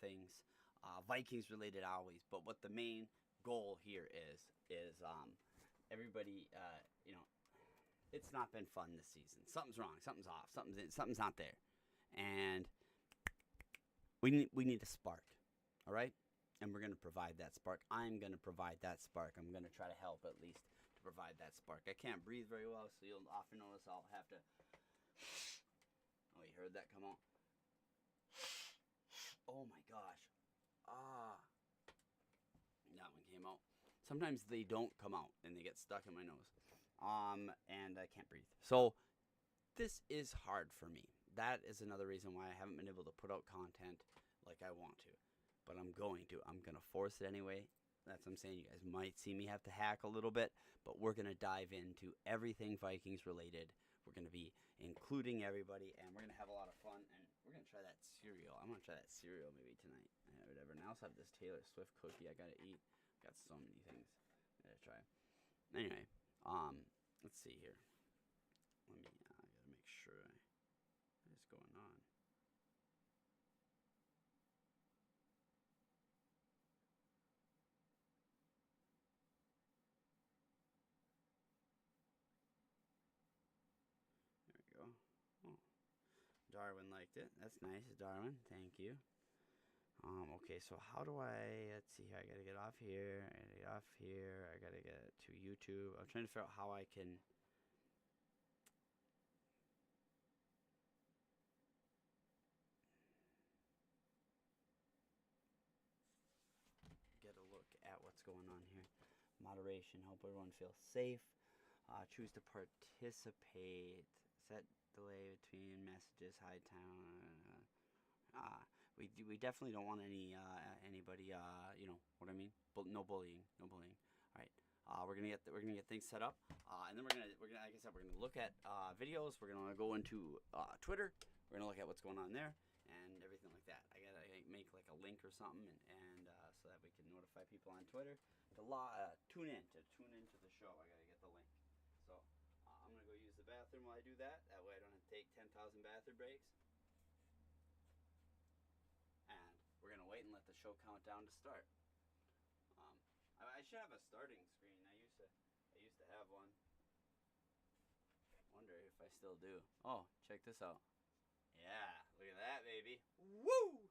things, Vikings related always. But what the main goal here is everybody, it's not been fun this season. Something's wrong. Something's off. Something's not there, and we need a spark. All right, and we're gonna provide that spark. I'm gonna provide that spark. I'm gonna try to help at least to provide that spark. I can't breathe very well, so you'll often notice I'll have to. Oh, you heard that come out? Oh my gosh. That one came out. Sometimes they don't come out and they get stuck in my nose. And I can't breathe. So this is hard for me. That is another reason why I haven't been able to put out content like I want to. But I'm going to. I'm going to force it anyway. That's what I'm saying. You guys might see me have to hack a little bit, but we're going to dive into everything Vikings related. We're going to be including everybody, and we're going to have a lot of fun, and we're going to try that cereal. I'm going to try that cereal maybe tonight, whatever. And I also have this Taylor Swift cookie I got to eat. Got so many things I got to try. Anyway, let's see here. I got to make sure what is going on. Go. Oh, Darwin liked it. That's nice, Darwin. Thank you. Okay, so how do let's see here. I gotta get off here. I gotta get off here. I gotta get to YouTube. I'm trying to figure out how I can get a look at what's going on here. Moderation. Hope everyone feels safe. Choose to participate. Set delay between messages. Hide time. We definitely don't want anybody. You know what I mean? No bullying. No bullying. All right. We're gonna get things set up, and then we're gonna like I said, we're gonna look at videos. We're gonna go into Twitter. We're gonna look at what's going on there and everything like that. I gotta make like a link or something, and so that we can notify people on Twitter to tune into the show. I gotta get the link. So I'm gonna go use the bathroom while I do that. That way I don't have to take 10,000 bathroom breaks. And we're gonna wait and let the show count down to start. I should have a starting screen. I used to have one. Wonder if I still do. Oh, check this out. Yeah, look at that, baby. Woo!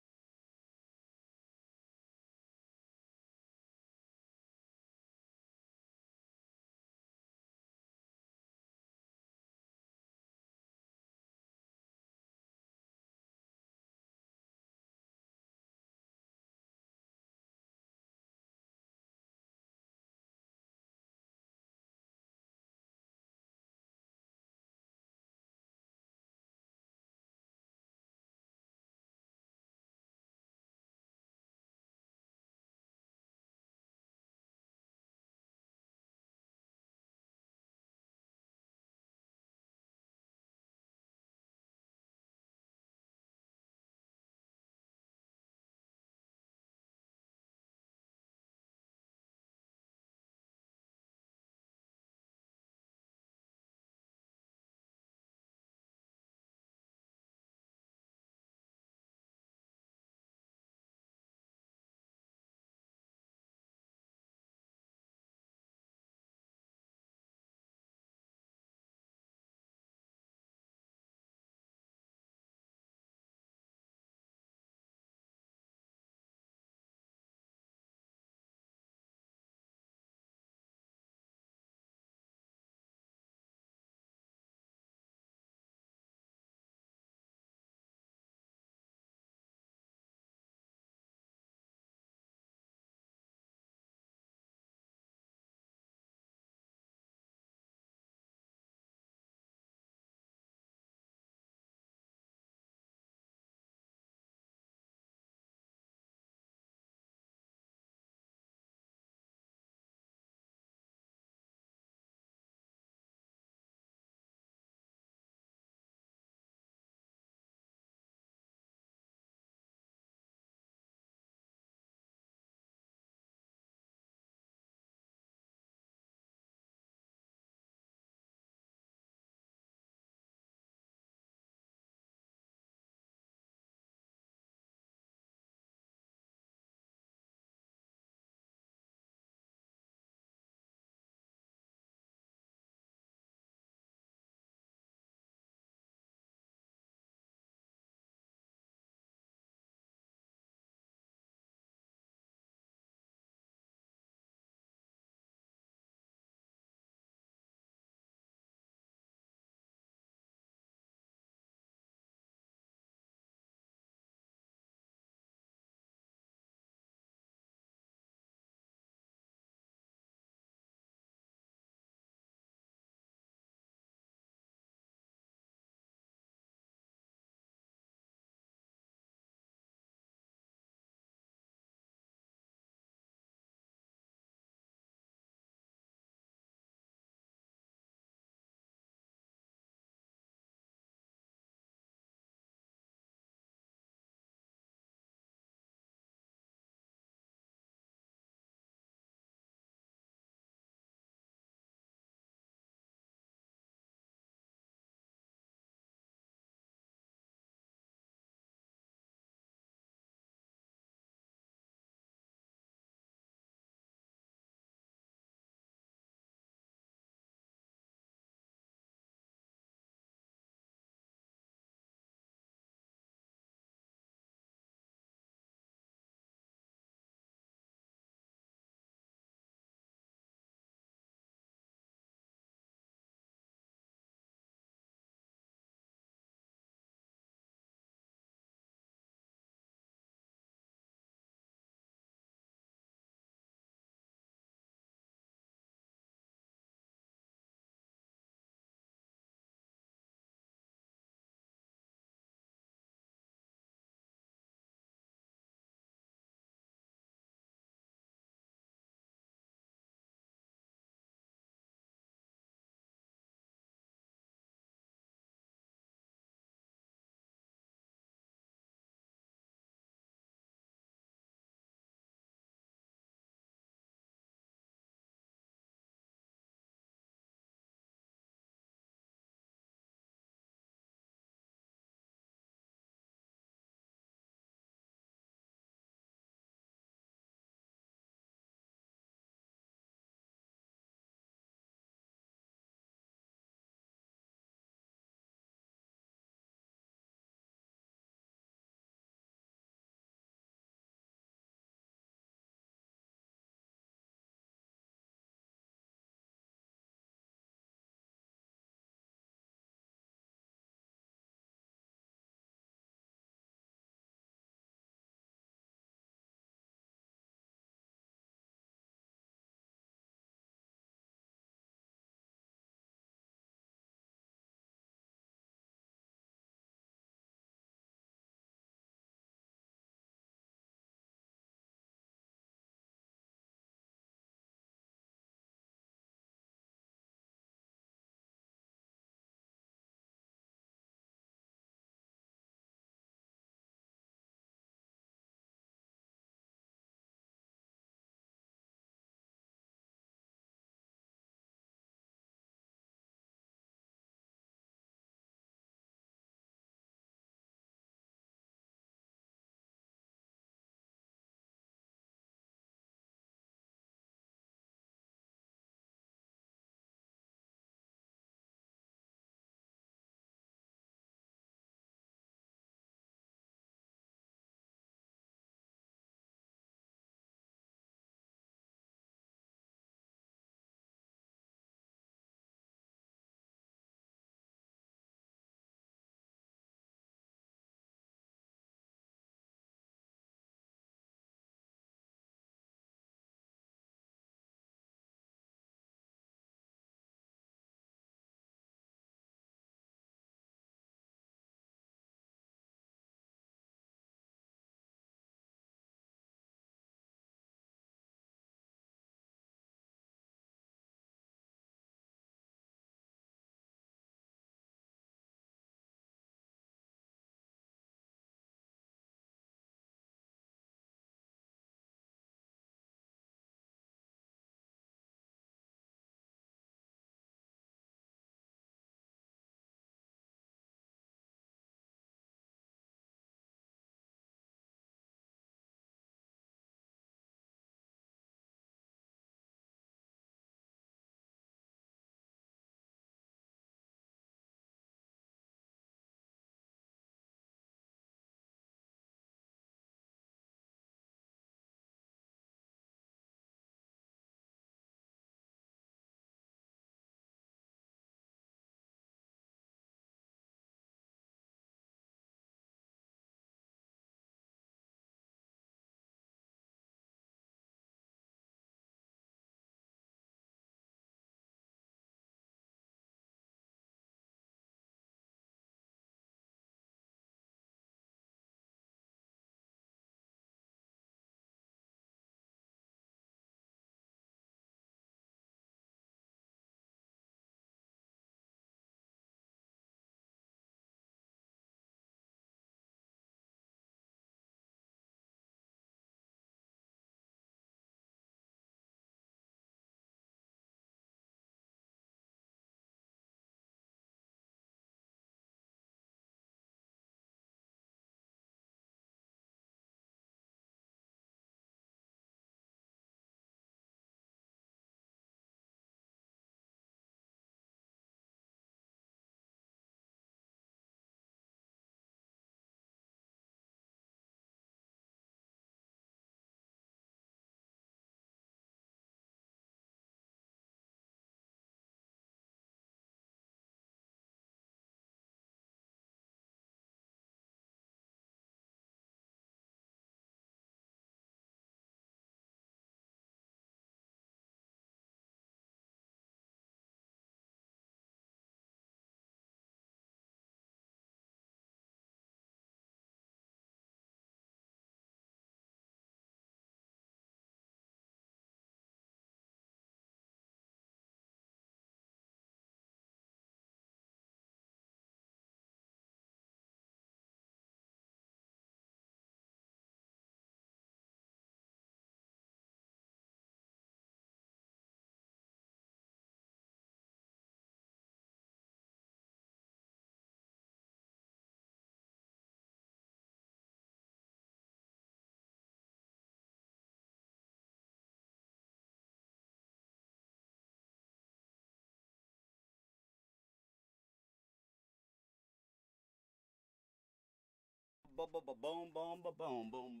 boom, boom, boom, boom, boom, boom,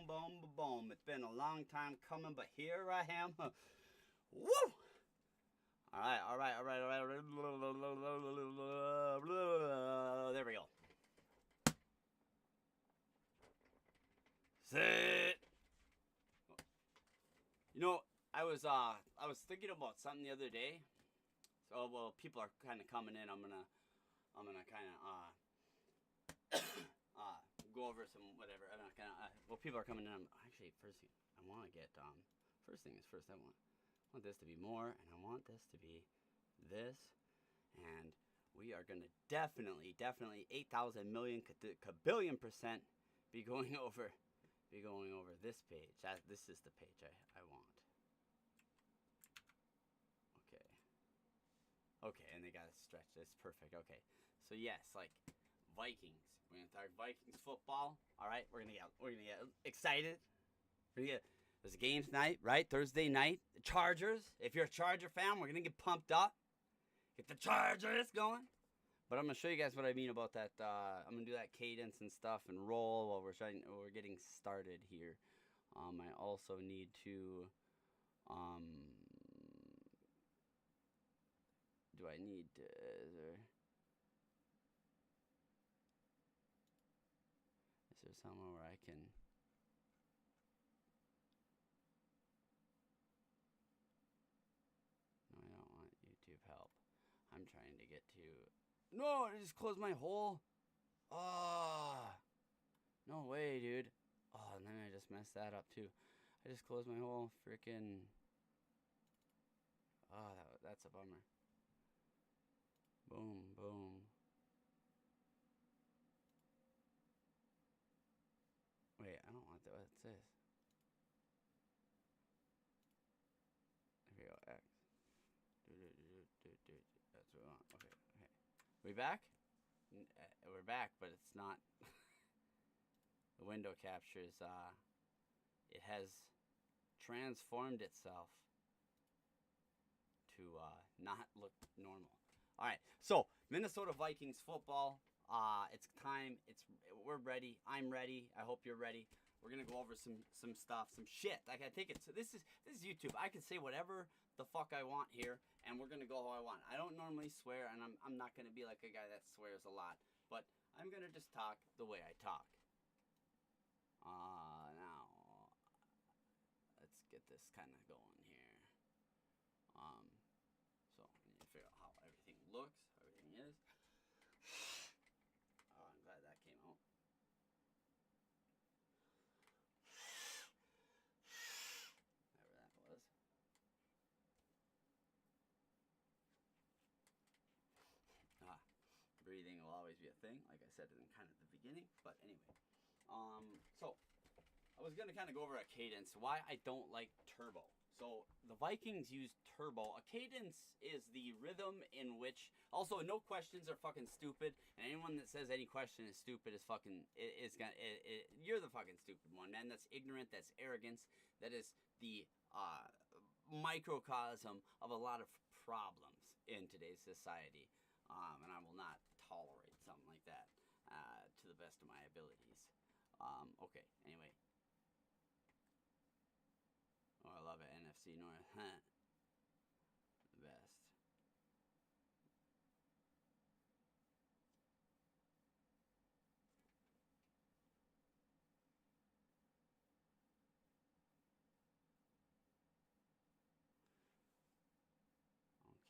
boom, boom. It's been a long time coming, but here I am. Woo! All right. There we go. Sit. You know, I was thinking about something the other day. So, well, people are kind of coming in. I'm gonna kind of go over some whatever. I'm not gonna. Well, people are coming in. Actually, first thing I want to get. First thing is first. I want this to be more, and I want this to be this, and we are gonna definitely 8,000 million kabillion% be going over this page. This is the page I want. Okay, and they got it stretched. It's perfect. Okay, so yes, like Vikings. We're gonna talk Vikings football. All right, we're gonna get excited. There's a game tonight, right? Thursday night. The Chargers. If you're a Charger fan, we're gonna get pumped up. Get the Chargers going. But I'm gonna show you guys what I mean about that. I'm gonna do that cadence and stuff and roll while we're getting started here. I also need to. Do I need is there somewhere where I can no, I don't want YouTube help. I'm trying to get to no, I just closed my hole. No way, dude. Oh, and then I just messed that up too. I just closed my whole freaking that's a bummer. Boom, boom. Wait, I don't want that. What's this? There we go. X. That's what we want. Okay. We back? We're back, but it's not. The window captures. It has transformed itself to not look normal. All right, so Minnesota Vikings football. It's time. We're ready. I'm ready. I hope you're ready. We're gonna go over some stuff, some shit. Like I think this is YouTube. I can say whatever the fuck I want here, and we're gonna go how I want. I don't normally swear, and I'm not gonna be like a guy that swears a lot, but I'm gonna just talk the way I talk. Now let's get this kind of going here. So I need to figure out how everything looks, how everything is. Oh, I'm glad that came out. Whatever that was. Breathing will always be a thing, like I said in kind of the beginning. But anyway, so I was gonna kind of go over a cadence. Why I don't like turbo. So the Vikings use turbo. A cadence is the rhythm in which. Also, no questions are fucking stupid, and anyone that says any question is stupid is fucking you're the fucking stupid one, man. That's ignorant. That's arrogance. That is the microcosm of a lot of problems in today's society, and I will not tolerate something like that to the best of my abilities. Okay. Anyway. Oh, I love it. NFC North. The best.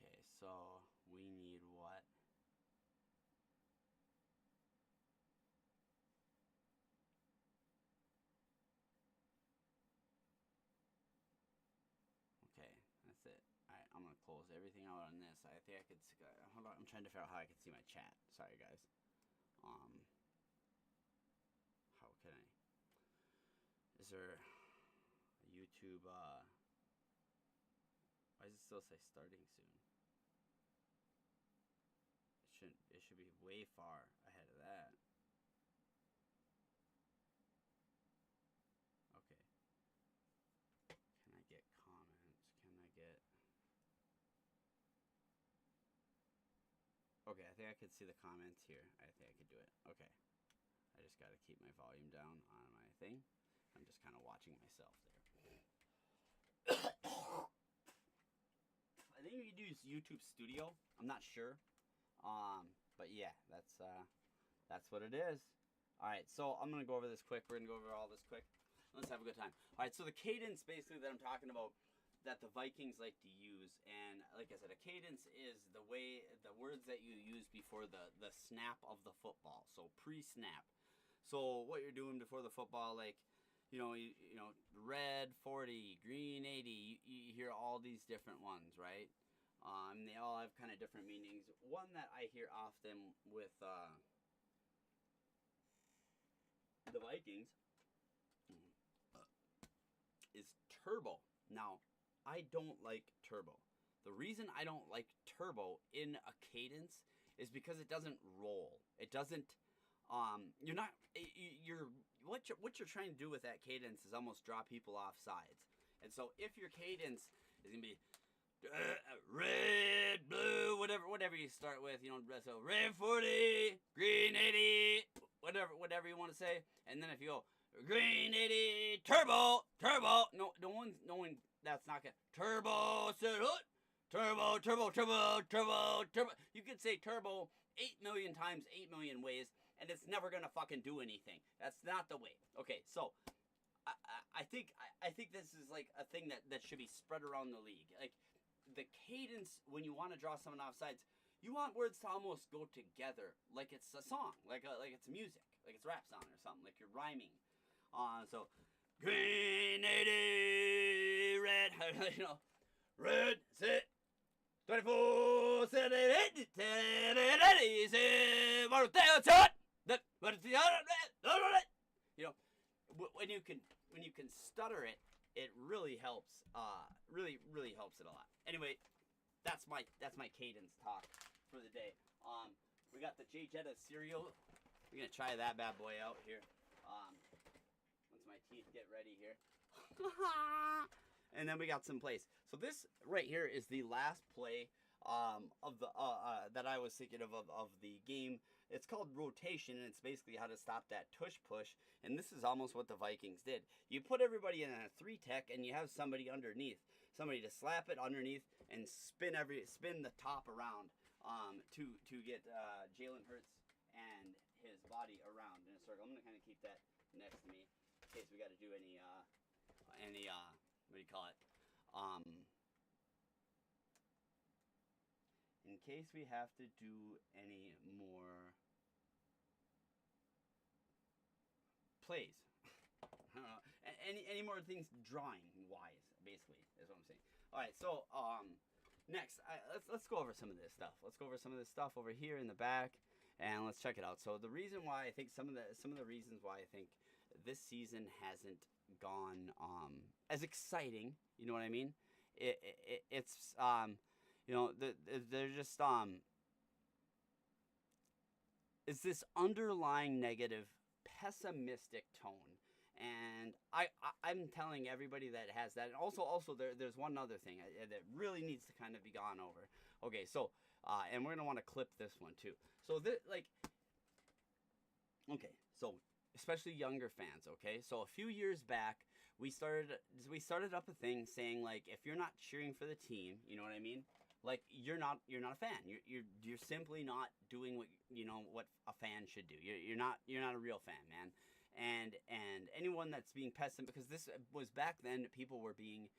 Okay, so we need what? Okay, that's it. Alright, I'm gonna close everything out on this. I think I could. Hold on, I'm trying to figure out how I can see my chat. Sorry, guys. How can I? Is there a YouTube? Why does it still say starting soon? It should be way far ahead of that. Okay. Can I get comments? Can I get? Okay, I think I could see the comments here. I think I could do it. Okay. I just got to keep my volume down on my thing. I'm just kind of watching myself there. I think you use YouTube Studio. I'm not sure. But yeah, that's what it is. All right, so I'm going to go over this quick. We're going to go over all this quick. Let's have a good time. All right, so the cadence basically that I'm talking about that the Vikings like to use, and like I said, a cadence is the words that you use before the snap of the football. So pre-snap. So what you're doing before the football, like, you know, red 40, green 80. You hear all these different ones, right? They all have kind of different meanings. One that I hear often with the Vikings is turbo. Now, I don't like turbo. The reason I don't like turbo in a cadence is because it doesn't roll. It doesn't. What you're trying to do with that cadence is almost draw people off sides. And so if your cadence is gonna be red, blue, whatever you start with, so red 40, green 80, whatever you want to say, and then if you go green 80, turbo, no one that's not gonna turbo, turbo. You could say turbo 8 million times, 8 million ways, and it's never gonna fucking do anything. That's not the way. Okay, so I think this is like a thing that should be spread around the league. Like the cadence when you want to draw someone off sides, you want words to almost go together, like it's a song, like it's music, like it's a rap song or something, like you're rhyming. So green 80, red, red, sit. 24, 7, 8, when you can stutter it, it really helps. Really helps it a lot. Anyway, that's my cadence talk for the day. We got the J Jetta cereal. We're gonna try that bad boy out here. Once my teeth get ready here. And then we got some plays. So this right here is the last play of the that I was thinking of the game. It's called rotation, and it's basically how to stop that tush push. And this is almost what the Vikings did. You put everybody in a 3-tech, and you have somebody underneath, somebody to slap it underneath and spin the top around to get Jalen Hurts and his body around in a circle. I'm gonna kind of keep that next to me in case we got to do any what do you call it? In case we have to do any more plays. I don't know. Any more things drawing wise, basically, is what I'm saying. All right, so next, let's go over some of this stuff. Let's go over some of this stuff over here in the back, and let's check it out. So the reason why I think some of the reasons why I think this season hasn't gone as exciting, you know what I mean? It's they're just it's this underlying negative, pessimistic tone, and I'm telling everybody that has that. And also there's one other thing that really needs to kind of be gone over. Okay, so and we're gonna want to clip this one too. So so especially younger fans, okay? So a few years back, we started up a thing saying, like, if you're not cheering for the team, you know what I mean? Like, you're not a fan. You're simply not doing what a fan should do. You're not a real fan, man. And anyone that's being pessimistic, because this was back then, people were being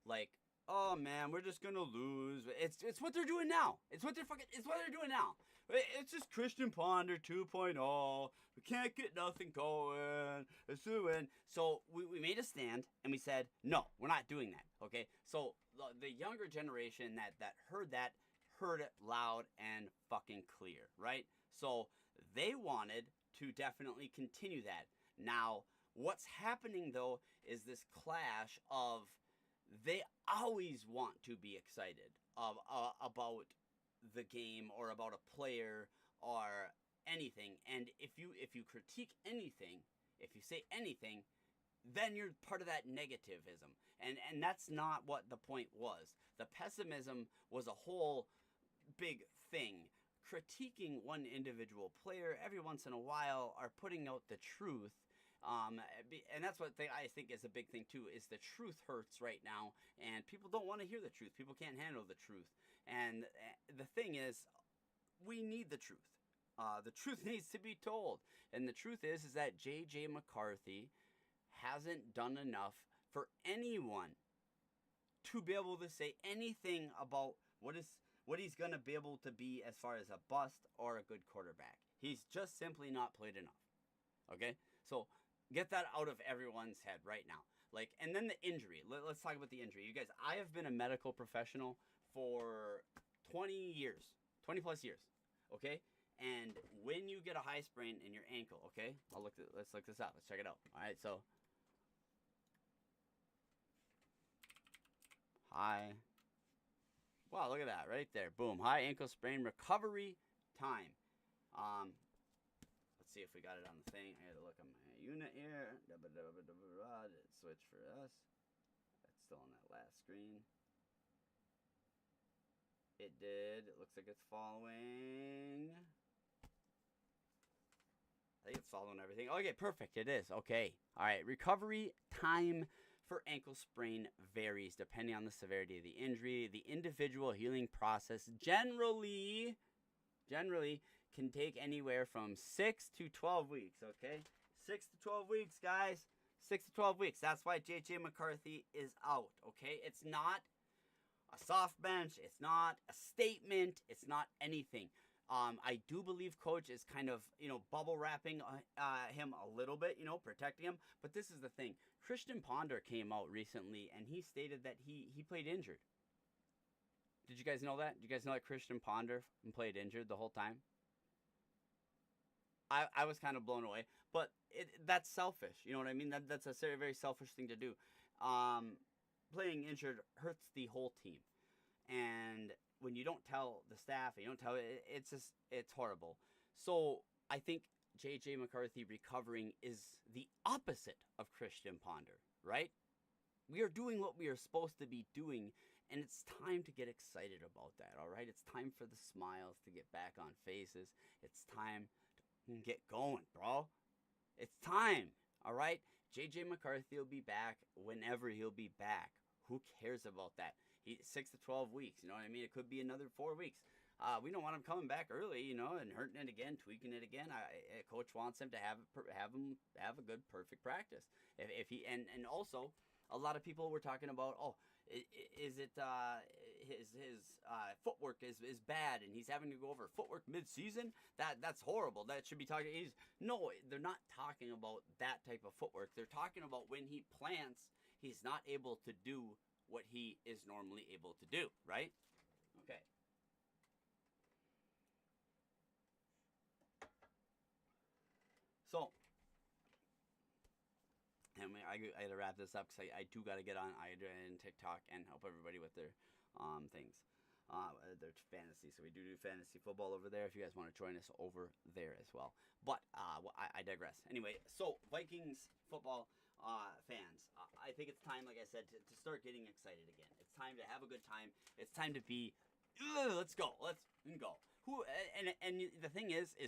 like, oh man, we're just gonna lose. It's what they're doing now. It's what they're doing now. It's just Christian Ponder 2.0. We can't get nothing going. It's a win. So we made a stand and we said, no, we're not doing that. Okay. So the younger generation that heard it loud and fucking clear, right? So they wanted to definitely continue that. Now, what's happening though is this clash of they always want to be excited about the game or about a player or anything. And if you critique anything, if you say anything, then you're part of that negativism. And that's not what the point was. The pessimism was a whole big thing. critiquing one individual player every once in a while are putting out the truth. And that's what I think is a big thing too, is the truth hurts right now, and people don't want to hear the truth. People can't handle the truth. And the thing is, we need the truth. The truth needs to be told. And the truth is that J.J. McCarthy hasn't done enough for anyone to be able to say anything about what he's going to be able to be as far as a bust or a good quarterback. He's just simply not played enough. Okay? So get that out of everyone's head right now. Like, and then the injury. Let's talk about the injury. You guys, I have been a medical professional for 20 years, 20 plus years. Okay? And when you get a high sprain in your ankle, okay? Let's look this up. Let's check it out. All right, so high. Wow, look at that right there. Boom. High ankle sprain recovery time. Let's see if we got it on the thing. I had to look on my unit here. Switch for us. It's still on that last screen. It did. It looks like it's following. I think it's following everything. Okay, perfect. It is. Okay. All right. Recovery time for ankle sprain varies depending on the severity of the injury. The individual healing process generally can take anywhere from 6 to 12 weeks, okay? 6 to 12 weeks, guys. 6 to 12 weeks. That's why J.J. McCarthy is out, okay? It's not a soft bench. It's not a statement. It's not anything. I do believe Coach is kind of, bubble wrapping him a little bit, protecting him. But this is the thing. Christian Ponder came out recently, and he stated that he played injured. Did you guys know that? Did you guys know that Christian Ponder played injured the whole time? I was kind of blown away. But that's selfish. You know what I mean? That's a very, very selfish thing to do. Playing injured hurts the whole team. And when you don't tell the staff, it's horrible. So I think J.J. McCarthy recovering is the opposite of Christian Ponder, right? We are doing what we are supposed to be doing, and it's time to get excited about that, all right? It's time for the smiles to get back on faces. It's time to get going, bro. It's time, all right? J.J. McCarthy will be back whenever he'll be back. Who cares about that? 6 to 12 weeks, you know what I mean? It could be another 4 weeks. We don't want him coming back early, and hurting it again, tweaking it again. Coach wants him to have him have a good, perfect practice. If he and also, a lot of people were talking about, is it his footwork is bad, and he's having to go over footwork mid-season? That's horrible. That should be talking. No, they're not talking about that type of footwork. They're talking about when he plants, he's not able to do what he is normally able to do, right? Okay. So, and I got to wrap this up because I do got to get on TikTok and help everybody with their things, their fantasy. So we do fantasy football over there if you guys want to join us over there as well. But I digress. Anyway, so Vikings football fans, I think it's time, like I said, to start getting excited again. It's time to have a good time. It's time to be, let's go. Let's go. And the thing is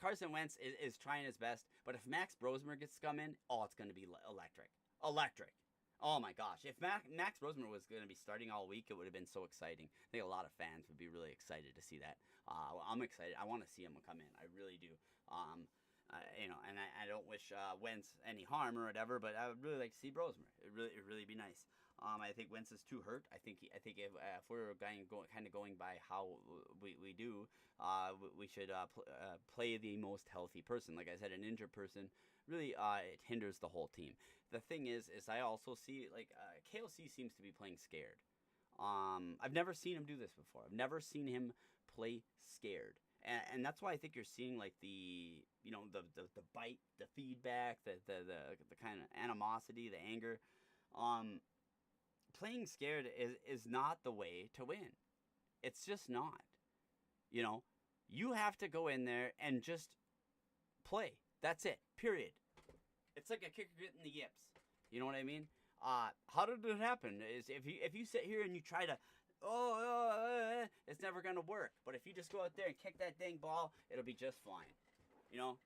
Carson Wentz is trying his best, but if Max Brosmer gets to come in, it's going to be electric. Oh my gosh. If Max Brosmer was going to be starting all week, it would have been so exciting. I think a lot of fans would be really excited to see that. I'm excited. I want to see him come in. I really do. And I don't wish Wentz any harm or whatever, but I would really like to see Brosmer. It'd really be nice. I think Wentz is too hurt. I think if we're kind of going by how we do, we should play the most healthy person. Like I said, an injured person really it hinders the whole team. The thing is I also see KLC seems to be playing scared. I've never seen him do this before. I've never seen him play scared. And that's why I think you're seeing the bite, the feedback, the kind of animosity, the anger. Playing scared is not the way to win. It's just not. You have to go in there and just play. That's it. Period. It's like a kicker getting the yips. You know what I mean? How did it happen? Is if you sit here and you try to it's never going to work. But if you just go out there and kick that dang ball, it'll be just fine. You know?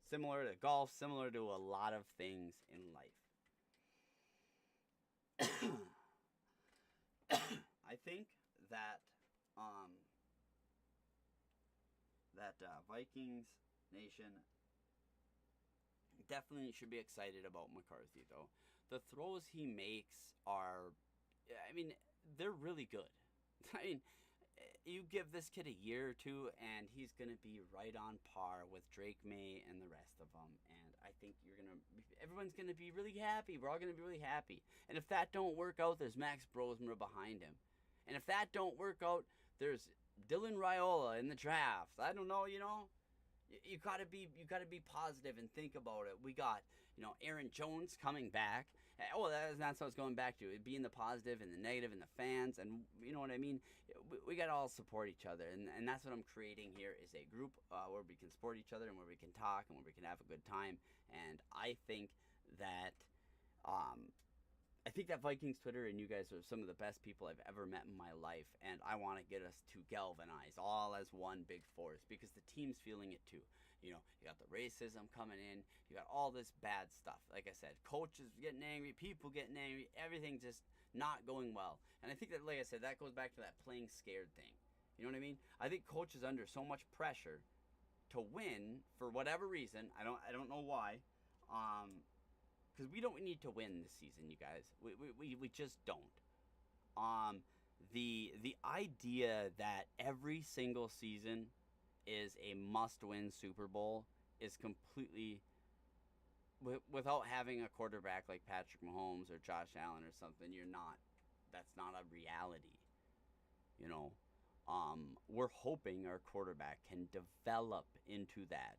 Similar to golf, similar to a lot of things in life. I think that Vikings Nation definitely should be excited about McCarthy, though. The throws he makes are, I mean, they're really good. I mean, you give this kid a year or two, and he's going to be right on par with Drake May and the rest of them. And I think everyone's going to be really happy. We're all going to be really happy. And if that don't work out, there's Max Brosmer behind him. And if that don't work out, there's Dylan Raiola in the draft. I don't know, you know. You gotta be positive and think about it. We got, Aaron Jones coming back. Oh, that's what I was going back to. Being the positive and the negative and the fans, and you know what I mean. We gotta all support each other, and that's what I'm creating here is a group where we can support each other and where we can talk and where we can have a good time. And I think that Vikings Twitter and you guys are some of the best people I've ever met in my life, and I want to get us to galvanize all as one big force because the team's feeling it too. You got the racism coming in, you got all this bad stuff. Like I said, coaches getting angry, people getting angry, everything just not going well. And I think that, like I said, that goes back to that playing scared thing. You know what I mean? I think coaches under so much pressure to win for whatever reason. I don't know why. Because we don't need to win this season, you guys. We just don't. The idea that every single season is a must-win Super Bowl is completely without having a quarterback like Patrick Mahomes or Josh Allen or something. That's not a reality. We're hoping our quarterback can develop into that.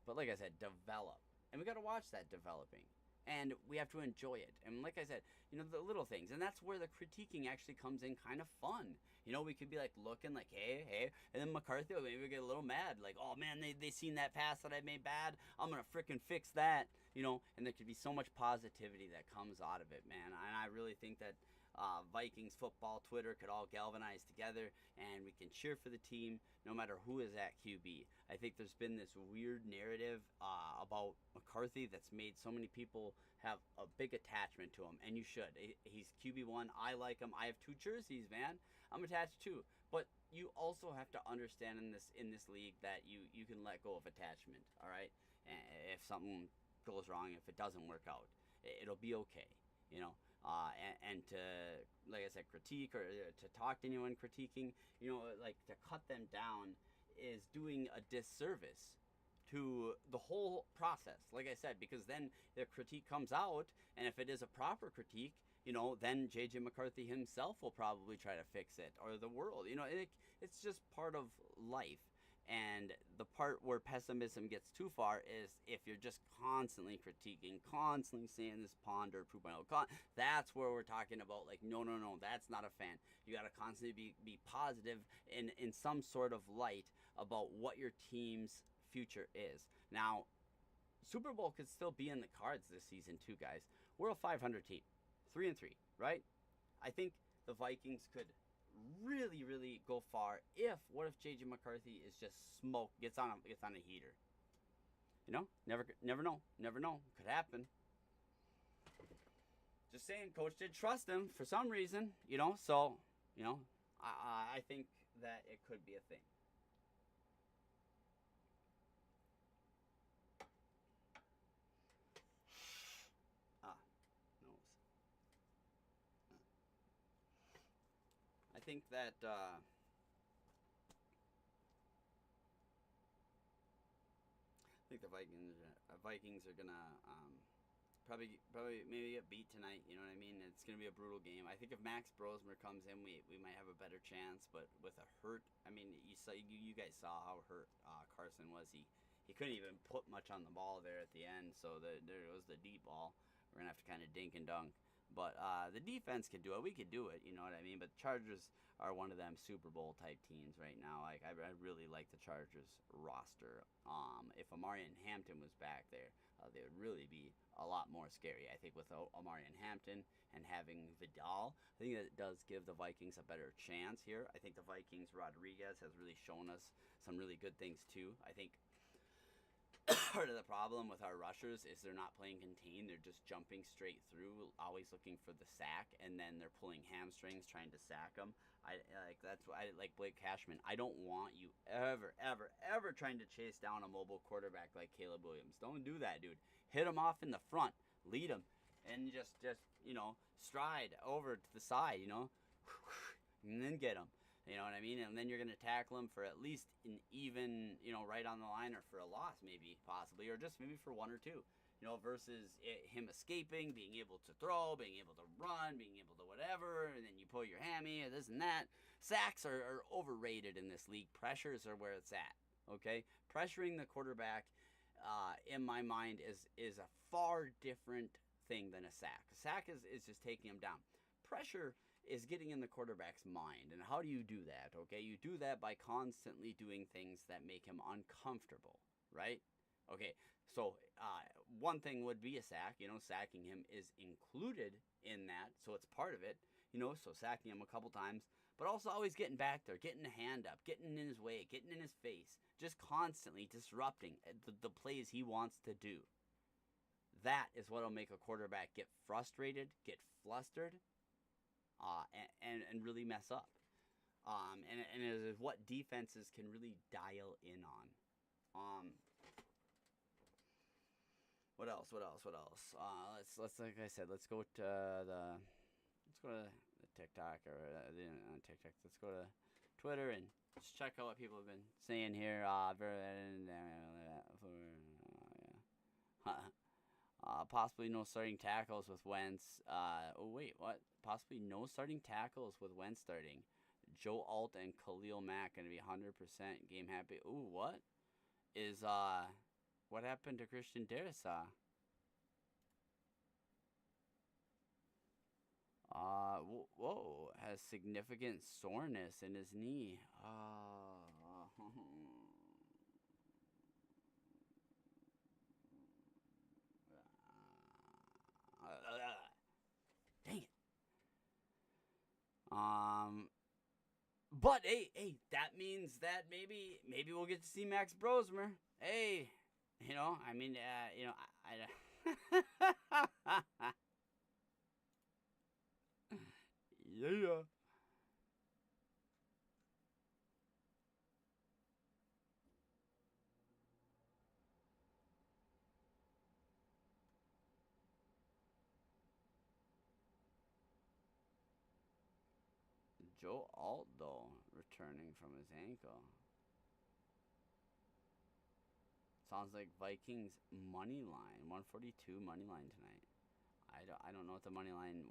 But like I said, develop, and we got to watch that developing. And we have to enjoy it. And like I said, the little things. And that's where the critiquing actually comes in kind of fun. We could be like looking like, hey. And then McCarthy will maybe get a little mad. Like, oh man, they seen that pass that I made bad. I'm going to freaking fix that. And there could be so much positivity that comes out of it, man. And I really think that Vikings football Twitter could all galvanize together and we can cheer for the team no matter who is at QB. I think there's been this weird narrative about McCarthy that's made so many people have a big attachment to him, and you should. He's QB1. I like him. I have 2 jerseys, man. I'm attached too. But you also have to understand in this league that you can let go of attachment, all right? If something goes wrong, if it doesn't work out, it'll be okay, and to, like I said, critique or to talk to anyone critiquing, like to cut them down is doing a disservice to the whole process, like I said, because then the critique comes out, and if it is a proper critique, then J.J. McCarthy himself will probably try to fix it, or the world. It's just part of life. And the part where pessimism gets too far is if you're just constantly critiquing, constantly saying this ponder, prove my own. That's where we're talking about, like, no, that's not a fan. You got to constantly be positive in some sort of light about what your team's future is. Now, Super Bowl could still be in the cards this season too, guys. We're a 500 team, 3-3, right? I think the Vikings could really, really go far what if JJ McCarthy is just smoke, gets on a heater. Never know. Could happen. Just saying, coach did trust him for some reason, so, I think that it could be a thing. I think that the Vikings are gonna probably maybe get beat tonight. You know what I mean? It's gonna be a brutal game. I think if Max Brosmer comes in, we might have a better chance. But with a hurt, I mean, you guys saw how hurt Carson was. He couldn't even put much on the ball there at the end. So there was the deep ball. We're gonna have to kind of dink and dunk. But the defense could do it. We could do it. You know what I mean? But Chargers are one of them Super Bowl type teams right now. I really like the Chargers roster. If Amarian Hampton was back there, they would really be a lot more scary. I think with Omari and Hampton and having Vidal, I think that does give the Vikings a better chance here. I think the Vikings, Rodriguez has really shown us some really good things too. I think part of the problem with our rushers is they're not playing contained. They're just jumping straight through, always looking for the sack, and then they're pulling hamstrings trying to sack them. That's why I like Blake Cashman. I don't want you ever trying to chase down a mobile quarterback like Caleb Williams. Don't do that, dude. Hit him off in the front, lead him, and just stride over to the side, and then get him. You know what I mean? And then you're going to tackle him for at least an even, right on the line, or for a loss, maybe, possibly, or just maybe for one or two, versus him escaping, being able to throw, being able to run, being able to whatever, and then you pull your hammy, or this and that. Sacks are overrated in this league. Pressures are where it's at, okay? Pressuring the quarterback, in my mind, is a far different thing than a sack. A sack is just taking him down. Pressure is getting in the quarterback's mind. And how do you do that? Okay, you do that by constantly doing things that make him uncomfortable, right? Okay, so one thing would be a sack. Sacking him is included in that, so it's part of it. So sacking him a couple times, but also always getting back there, getting a hand up, getting in his way, getting in his face, just constantly disrupting the plays he wants to do. That is what will make a quarterback get frustrated, get flustered, and really mess up. And it is what defenses can really dial in on. What else? Let's like I said, let's go to the TikTok or TikTok. Let's go to Twitter and just check out what people have been saying here. Possibly no starting tackles with Wentz. Oh wait, what? Possibly no starting tackles with Wentz starting. Joe Alt and Khalil Mack going to be 100% game happy. Ooh, what? What happened to Christian Darrisaw? Whoa, has significant soreness in his knee. Dang it. But hey, that means that maybe we'll get to see Max Brosmer. Hey, I mean, yeah. Joe Alt, though, returning from his ankle. Sounds like Vikings money line, 142 money line tonight. I don't know what the money line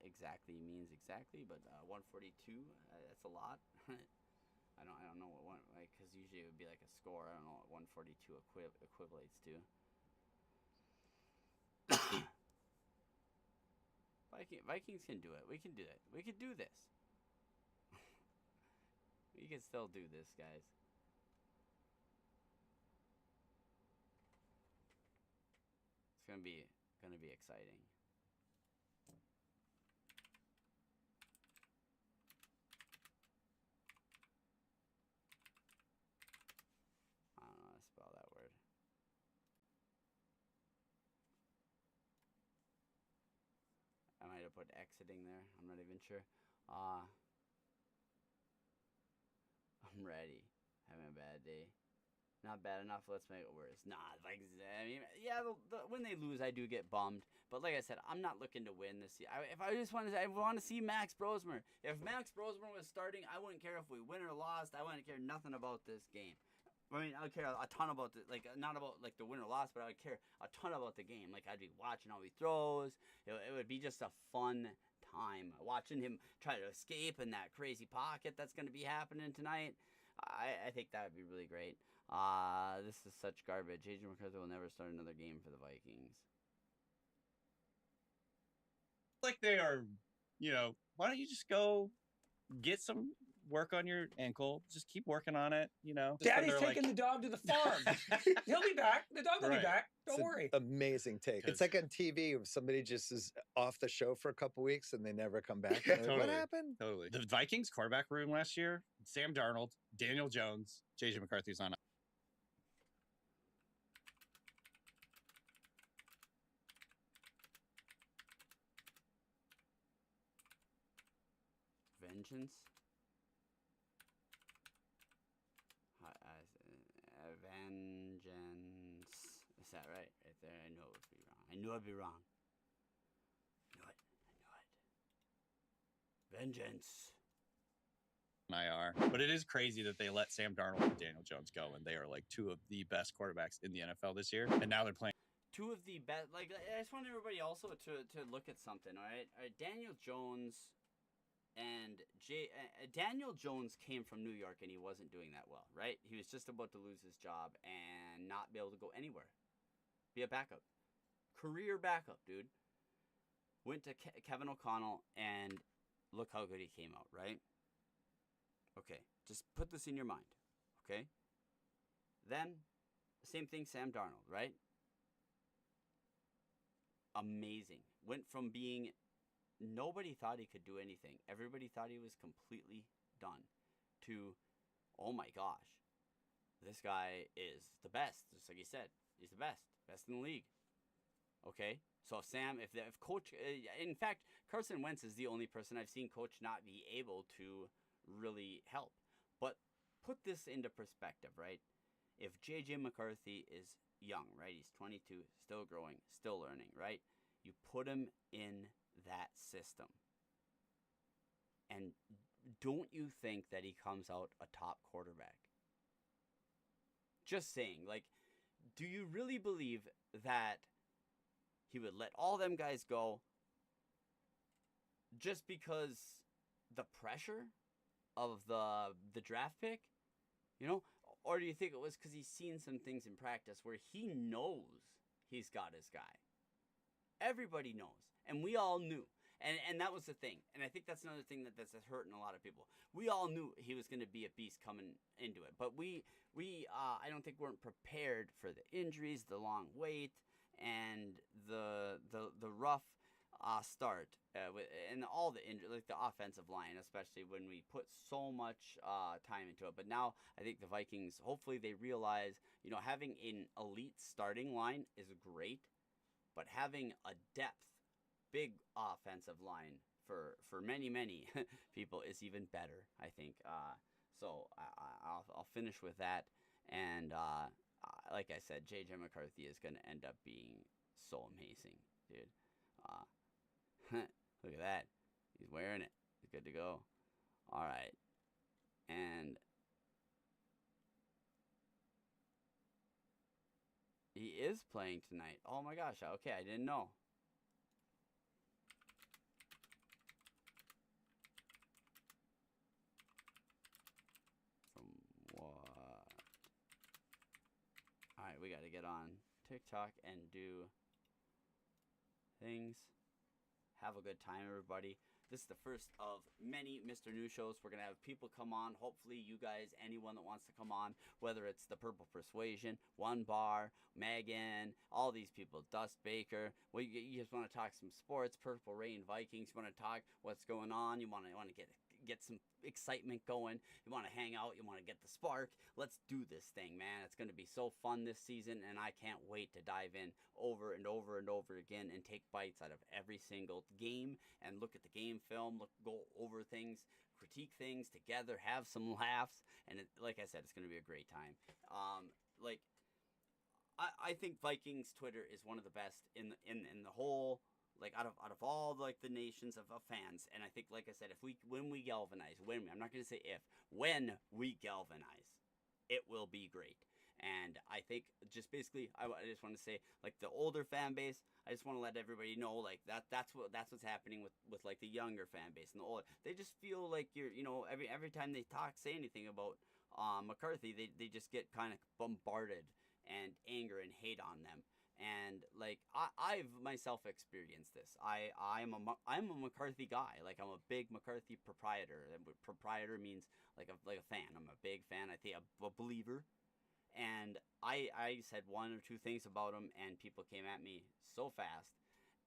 exactly means exactly, but 142, that's a lot. I don't know what one, like, because usually it would be like a score. I don't know what 142 equivalates to. Vikings can do it. We can do it. We can do this. We can still do this, guys. It's gonna be exciting. I don't know how to spell that word. I might have put exiting there. I'm not even sure. I'm ready. Having a bad day. Not bad enough. Let's make it worse. Nah, like I mean, yeah. When they lose, I do get bummed. But like I said, I'm not looking to win this year. If I just want to, I want to see Max Brosmer. If Max Brosmer was starting, I wouldn't care if we win or lost. I wouldn't care nothing about this game. I mean, I would care a ton about not about like the win or loss, but I would care a ton about the game. Like I'd be watching how he throws. It would be just a fun time watching him try to escape in that crazy pocket that's going to be happening tonight. I think that would be really great. This is such garbage. Adrian McCarthy will never start another game for the Vikings. Like they are, why don't you just go get some work on your ankle. Just keep working on it. You know, Daddy's taking the dog to the farm. He'll be back. The dog will be back. Don't worry. Amazing take. It's like on TV if somebody just is off the show for a couple weeks and they never come back. Like, what happened? Totally. The Vikings quarterback room last year: Sam Darnold, Daniel Jones, JJ McCarthy's on. Vengeance. Vengeance. Is that right? Right there. I knew it would be wrong. I knew I'd be wrong. I knew it. Vengeance. IR. But it is crazy that they let Sam Darnold and Daniel Jones go, and they are like two of the best quarterbacks in the NFL this year. And now they're playing. Two of the best. Like, I just want everybody also to look at something. All right. Daniel Jones and Daniel Jones came from New York, and he wasn't doing that well, right? He was just about to lose his job and not be able to go anywhere. Be a backup. Career backup, dude. Went to Kevin O'Connell, and look how good he came out, right? Okay, just put this in your mind, okay? Then, same thing, Sam Darnold, right? Amazing. Went from being, nobody thought he could do anything. Everybody thought he was completely done. To, oh my gosh, this guy is the best. Just like he said, he's the best. Best in the league. Okay? So if coach, in fact, Carson Wentz is the only person I've seen coach not be able to really help. But put this into perspective, right? If JJ McCarthy is young, right? He's 22, still growing, still learning, right? You put him in that system. And don't you think that he comes out a top quarterback? Just saying, like, do you really believe that he would let all them guys go just because the pressure of the draft pick, you know? Or do you think it was because he's seen some things in practice where he knows he's got his guy? Everybody knows, and we all knew, and that was the thing. And I think that's another thing that's hurting a lot of people. We all knew he was going to be a beast coming into it, but we I don't think weren't prepared for the injuries, the long wait, and the rough start and all the injuries, like the offensive line, especially when we put so much time into it. But now I think the Vikings, hopefully they realize, you know, having an elite starting line is great, but having a depth, big offensive line for many people is even better, I think. So I'll finish with that. And like I said, JJ McCarthy is going to end up being so amazing, dude. Look at that. He's wearing it. He's good to go. All right. And he is playing tonight. Oh my gosh. Okay, I didn't know. From what? All right, we got to get on TikTok and do things. Have a good time, everybody. This is the first of many MrKnew shows. We're going to have people come on. Hopefully, you guys, anyone that wants to come on, whether it's the Purple Persuasion, One Bar, Megan, all these people, Dust Baker. Well, you just want to talk some sports, Purple Rain Vikings. You want to talk what's going on. You want to get some excitement going. You want to hang out. You want to get the spark. Let's do this thing, man. It's going to be so fun this season, and I can't wait to dive in over and over and over again and take bites out of every single game and look at the game film, go over things, critique things together, have some laughs, and like I said, it's going to be a great time. I think Vikings Twitter is one of the best in the whole, like out of all like the nations of fans. And I think, like I said, when we galvanize, I'm not going to say if, when we galvanize, it will be great. And I think just basically, I just want to say, like the older fan base, I just want to let everybody know, like that's what's happening with like the younger fan base and the older. They just feel like every time they say anything about McCarthy, they just get kind of bombarded and anger and hate on them. And like I've myself experienced this. I'm a McCarthy guy. Like I'm a big McCarthy proprietor. And proprietor means like a fan. I'm a big fan. I think a believer. And I said one or two things about him, and people came at me so fast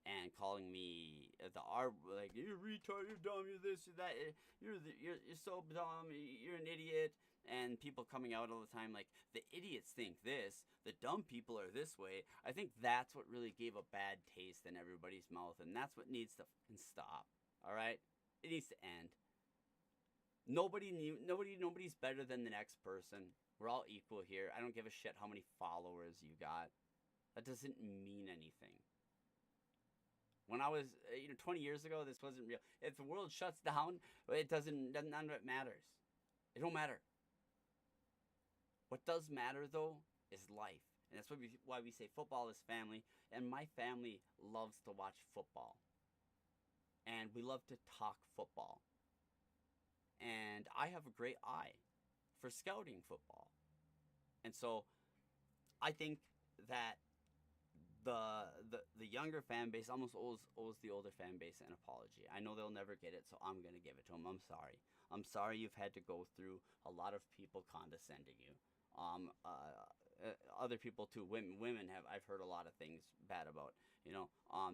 and calling me the R, like, you're a retard, you're dumb, you're this, you're that, you're so dumb, you're an idiot. And people coming out all the time like, the idiots think this, the dumb people are this way. I think that's what really gave a bad taste in everybody's mouth, and that's what needs to stop. All right, it needs to end. Nobody's better than the next person. We're all equal here. I don't give a shit how many followers you got. That doesn't mean anything. When I was, 20 years ago, this wasn't real. If the world shuts down, none of it matters. It don't matter. What does matter, though, is life. And that's why we say football is family. And my family loves to watch football. And we love to talk football. And I have a great eye for scouting football. And so I think that the younger fan base almost owes the older fan base an apology. I know they'll never get it, so I'm going to give it to them. I'm sorry. I'm sorry you've had to go through a lot of people condescending you. Other people too. Women have. I've heard a lot of things bad about.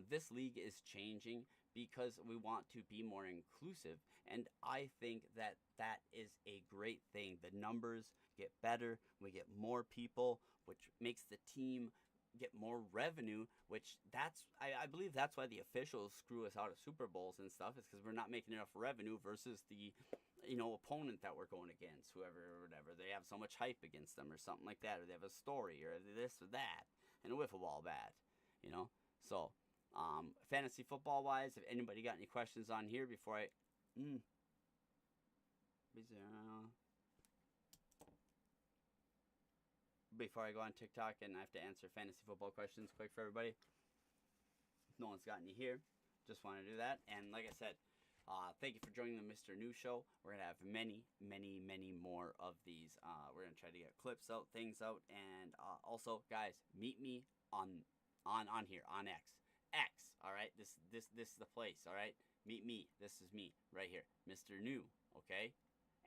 This league is changing because we want to be more inclusive, and I think that is a great thing. The numbers get better. We get more people, which makes the team get more revenue. I believe that's why the officials screw us out of Super Bowls and stuff. Is because we're not making enough revenue versus the opponent that we're going against, whoever or whatever. They have so much hype against them or something like that, or they have a story or this or that, and a wiffle ball bat, So, fantasy football wise, if anybody got any questions on here before I, before I go on TikTok and I have to answer fantasy football questions quick for everybody. No one's got any here. Just want to do that. And like I said, thank you for joining the MrKnew Show. We're going to have many, many, many more of these. We're going to try to get clips out, things out. And also, guys, meet me on here, on X. X, all right? This is the place, all right? Meet me. This is me right here, MrKnew, okay?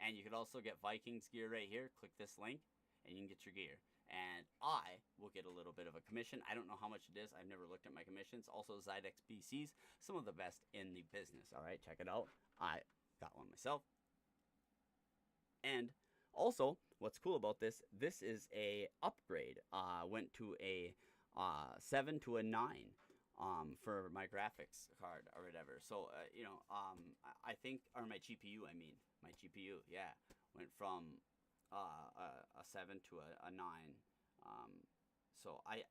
And you could also get Vikings gear right here. Click this link, and you can get your gear. And I will get a little bit of a commission. I don't know how much it is. I've never looked at my commissions. Also, Zydex PCs, some of the best in the business. All right, check it out. I got one myself. And also, what's cool about this is a upgrade. Went to a 7 to a 9 for my graphics card or whatever. So, I think, or my GPU, my GPU, yeah, went from a 7 to a 9. So I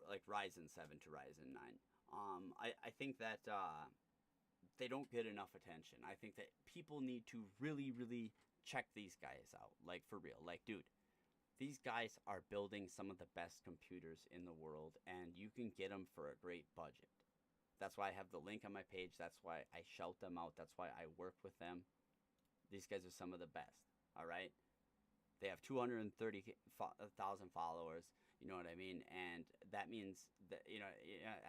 like Ryzen 7 to Ryzen 9. I think that they don't get enough attention. I think that people need to really, really check these guys out. Like, for real. Like, dude, these guys are building some of the best computers in the world, and you can get them for a great budget. That's why I have the link on my page. That's why I shout them out. That's why I work with them. These guys are some of the best, all right? They have 230,000 followers, you know what I mean? And that means that,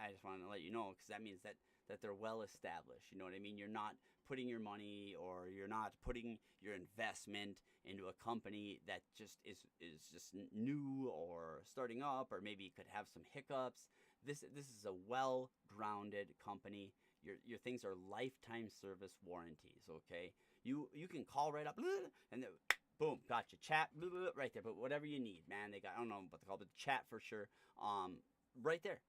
I just want to let you know, because that means that they're well established, you know what I mean? You're not putting your money, or you're not putting your investment into a company that just is just new or starting up, or maybe could have some hiccups. This is a well-grounded company. Your things are lifetime service warranties, okay? You can call right up, and boom, gotcha. Chat, right there. But whatever you need, man, they got, I don't know what they call it, but chat for sure. Right there,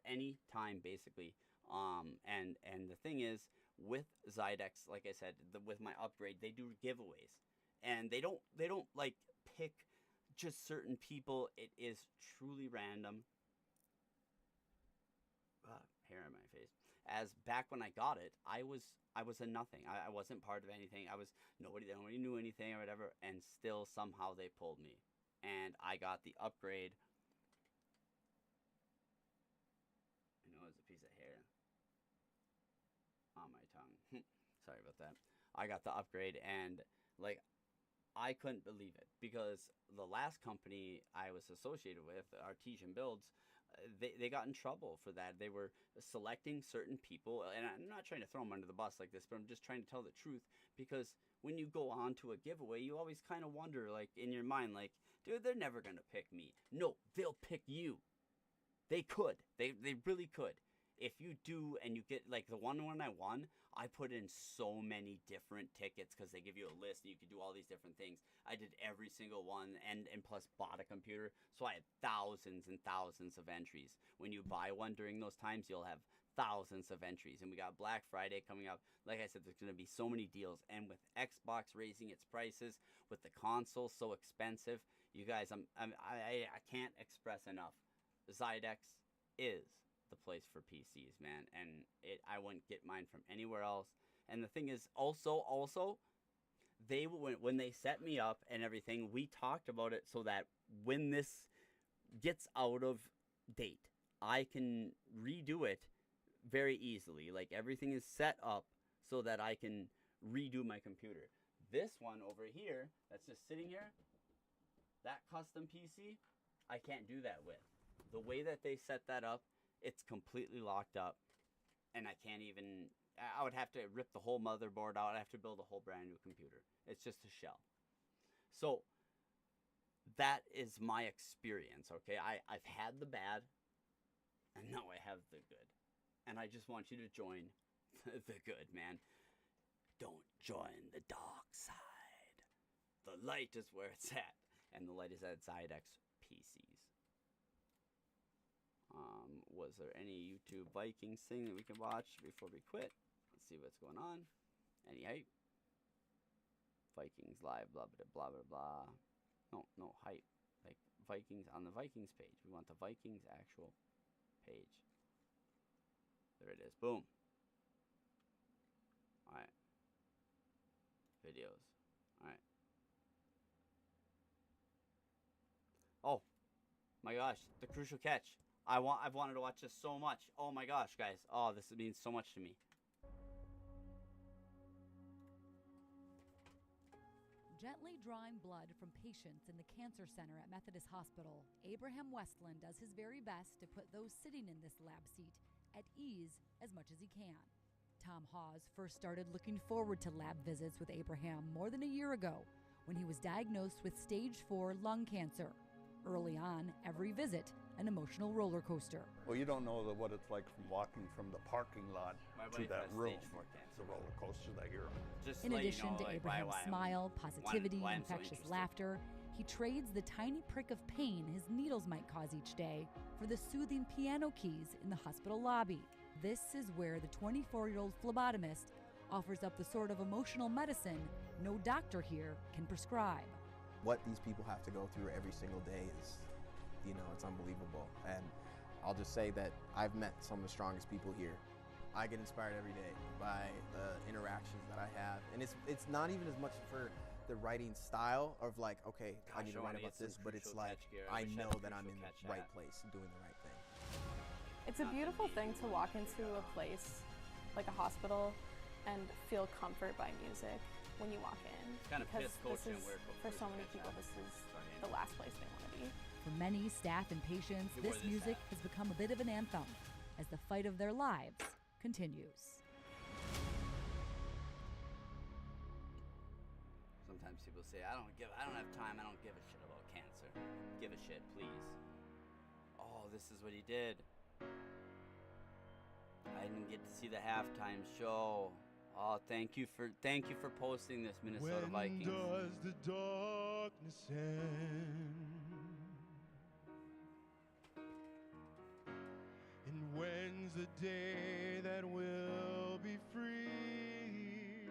anytime, basically. And the thing is, with Zydex, like I said, with my upgrade, they do giveaways, and they don't like pick just certain people. It is truly random. Hair on my face. As back when I got it, I was a nothing. I wasn't part of anything. Nobody knew anything or whatever, and still somehow they pulled me, and I got the upgrade. I know it's a piece of hair on my tongue. Sorry about that. I got the upgrade, and like, I couldn't believe it because the last company I was associated with, Artesian Builds, they got in trouble for that. They were selecting certain people, and I'm not trying to throw them under the bus like this, but I'm just trying to tell the truth, because when you go on to a giveaway, you always kind of wonder, like, in your mind, like, dude, they're never going to pick me. No, they'll pick you. They could. They really could. If you do and you get, like, the one I won, I put in so many different tickets because they give you a list and you can do all these different things. I did every single one and plus bought a computer. So I had thousands and thousands of entries. When you buy one during those times, you'll have thousands of entries. And we got Black Friday coming up. Like I said, there's going to be so many deals. And with Xbox raising its prices, with the console so expensive, you guys, I can't express enough. Zydex is the place for PCs, man, and I wouldn't get mine from anywhere else. And the thing is, also, they when they set me up and everything, we talked about it so that when this gets out of date, I can redo it very easily. Like, everything is set up so that I can redo my computer. This one over here, that's just sitting here, that custom PC, I can't do that with. The way that they set that up, it's completely locked up, and I can't even, I would have to rip the whole motherboard out. I'd have to build a whole brand new computer. It's just a shell. So that is my experience, okay? I've had the bad, and now I have the good. And I just want you to join the good, man. Don't join the dark side. The light is where it's at, and the light is at Zydex PCs. Was there any YouTube Vikings thing that we can watch before we quit? Let's see what's going on. Any hype? Vikings live, blah, blah, blah, blah, blah. No hype. Like, Vikings on the Vikings page. We want the Vikings actual page. There it is. Boom. Alright. Videos. Alright. Oh. My gosh. The crucial catch. I've wanted to watch this so much. Oh my gosh, guys. Oh, this means so much to me. Gently drawing blood from patients in the cancer center at Methodist Hospital, Abraham Westland does his very best to put those sitting in this lab seat at ease as much as he can. Tom Hawes first started looking forward to lab visits with Abraham more than a year ago when he was diagnosed with stage 4 lung cancer. Early on, every visit an emotional roller coaster. Well, you don't know what it's like from walking from the parking lot to that room. It's a roller coaster that you're on. Just In addition you know, to like, Abraham's smile, positivity, and infectious laughter, he trades the tiny prick of pain his needles might cause each day for the soothing piano keys in the hospital lobby. This is where the 24-year-old phlebotomist offers up the sort of emotional medicine no doctor here can prescribe. What these people have to go through every single day is, it's unbelievable. And I'll just say that I've met some of the strongest people here. I get inspired every day by the interactions that I have. And it's not even as much for the writing style of like, okay, I need to write about this, but it's like, I know that I'm in the right place and doing the right thing. It's a beautiful thing to walk into a place like a hospital and feel comfort by music when you walk in. Kind of because coaching for so many people, this is the last place they want to be. For many staff and patients, this music has become a bit of an anthem as the fight of their lives continues. Sometimes people say, I don't have time, I don't give a shit about cancer. Give a shit, please. Oh, this is what he did. I didn't get to see the halftime show. Oh, thank you for posting this, Minnesota Vikings. When does the darkness end? And when's the day that we'll be free?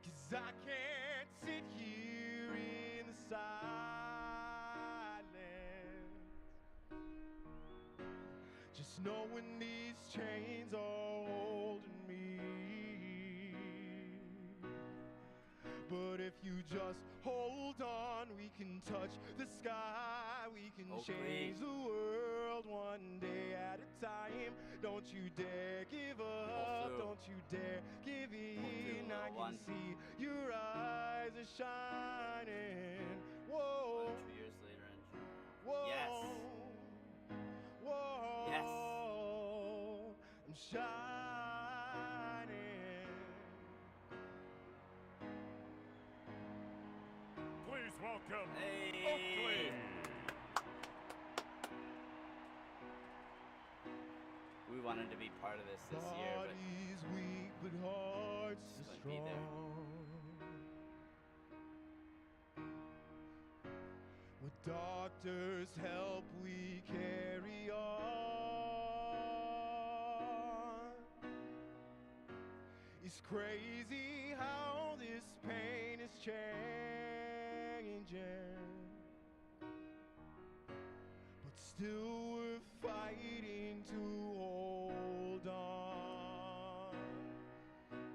'Cause I can't sit here in the silence, just knowing these chains are holding me. But if you just hold on on, we can touch the sky. We can Oakley. change the world one day at a time. Don't you dare give up. through. Don't you dare give in. I little one. can see your eyes are shining. Whoa. 2 years later, and Whoa. Yes. Whoa. Yes. I'm shining. Please welcome Hey. Oakley. We wanted to be part of this year, but Bodies weak, but hearts Just are couldn't be there. strong. With doctors' help, we carry on. It's crazy how this pain is changing, but still we're fighting to hold on.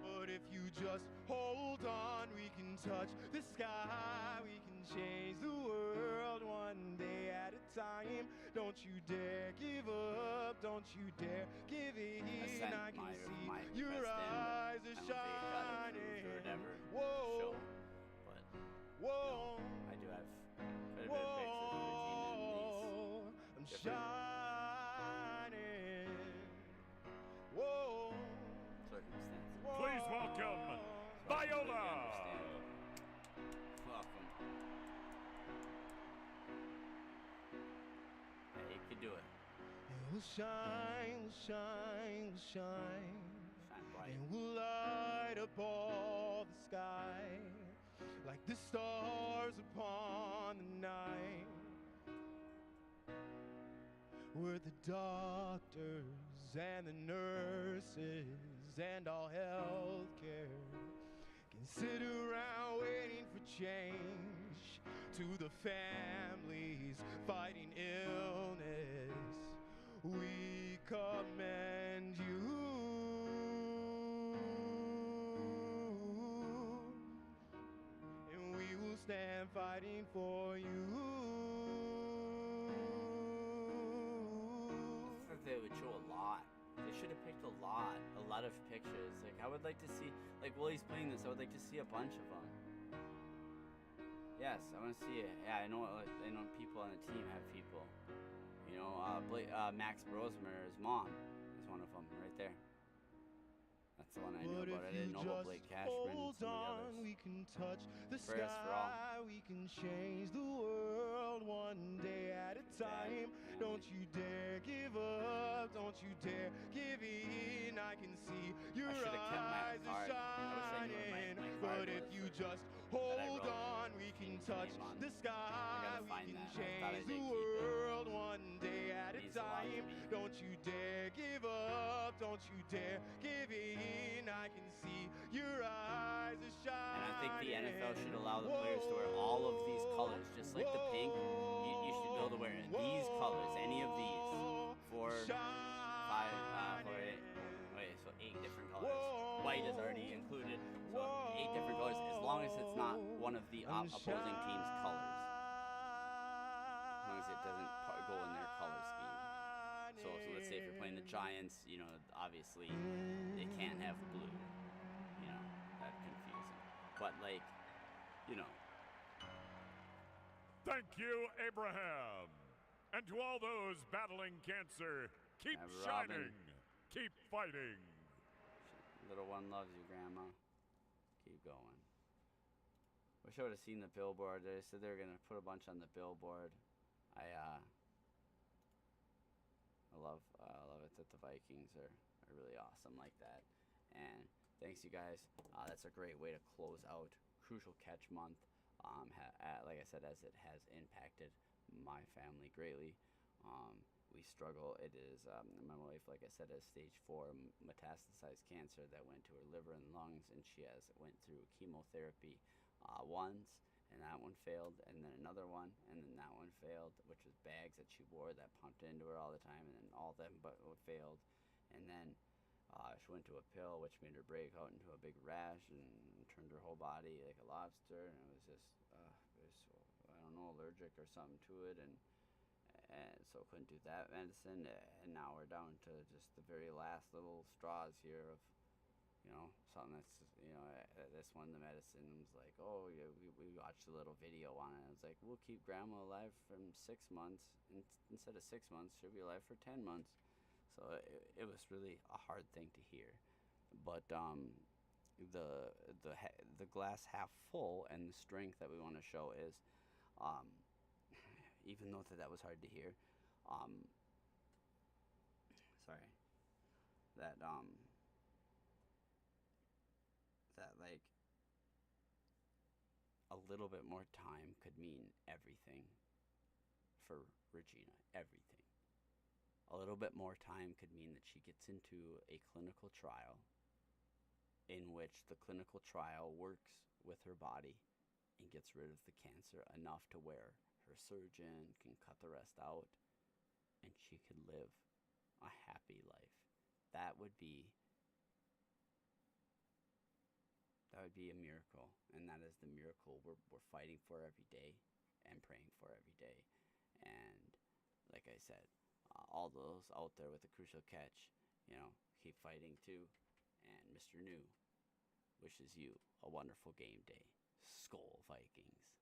But if you just hold on, we can touch the sky. We can change the world one day at a time. Don't you dare give up. Don't you dare give in. sent I can my see request your in, but eyes I are don't think it got approved or shining. whatever. Whoa. Show. But Whoa. I do have quite a bit of pictures of the team in Whoa. I'm these different shining. Whoa. circumstances. Please welcome So I completely Viola. understand. Welcome. Yeah, you could do it. We'll shine, we'll shine, we'll shine. Shine bright. And we'll light up all the sky like the stars upon the night. Where the doctors and the nurses and all healthcare can sit around waiting for change. To the families fighting illness, we commend you. And we will stand fighting for you. I thought they would show a lot. They should have picked a lot of pictures. Like I would like to see, like while he's playing this, I would like to see a bunch of them. Yes, I want to see it. Yeah, I know. I know people on the team have people. You know, Max Brosmer's mom is one of them right there. That's the one I knew But about. I if didn't you know about just Blake Cashman and hold some of the on, others. we can touch the Prayers for all. sky. We can change the world one day at a time. Don't you dare give up. Don't you dare give in. I can see your I should have kept my eyes are card. I wish I knew where shining. my But card if was you for- just that I hold wrote on, we can Shane's touch name on. the sky. gotta We find can that. I thought I change did the keep it. world one day at a Means a lot to time. me. Don't you dare give up. Don't you dare give in. I can see your eyes are shining. And I think the NFL should allow the players to wear all of these colors, just like the pink. You should be able to wear these colors, any of these, for so 8 different colors. White is already included, so 8 different colors, as long as it's not one of the opposing team's colors. As long as it doesn't go in their color scheme. So let's say if you're playing the Giants, you know, obviously they can't have blue. You know, that's confusing. But like, you know, Thank you, Abraham. And to all those battling cancer, keep Yeah, Robin. shining, keep fighting. little one loves you, Grandma. Keep going. Wish I would have seen the billboard. They said they were gonna put a bunch on the billboard. I love it that the Vikings are really awesome like that. And thanks, you guys. That's a great way to close out Crucial Catch Month. Like I said, as it has impacted my family greatly. We struggle. It is my wife, like I said, has stage 4 metastasized cancer that went to her liver and lungs, and she went through chemotherapy once, and that one failed, and then another one, and then that one failed, which was bags that she wore that pumped into her all the time, and then all of them but failed, and then she went to a pill which made her break out into a big rash and turned her whole body like a lobster, and it was just it was so allergic or something to it, and so couldn't do that medicine. And now we're down to just the very last little straws here of, something that's, this one, the medicine was like, oh, yeah, we watched a little video on it. I was like, we'll keep grandma alive from 6 months. Instead of 6 months, she'll be alive for 10 months. So it was really a hard thing to hear. But the glass half full and the strength that we want to show is, even though that was hard to hear, sorry, that like a little bit more time could mean everything for Regina, everything. A little bit more time could mean that she gets into a clinical trial in which the clinical trial works with her body and gets rid of the cancer enough to where her surgeon can cut the rest out and she could live a happy life. That would be a miracle, and that is the miracle we're fighting for every day and praying for every day. And like I said, all those out there with the crucial catch, keep fighting too. And MrKnew wishes you a wonderful game day. Skol Vikings.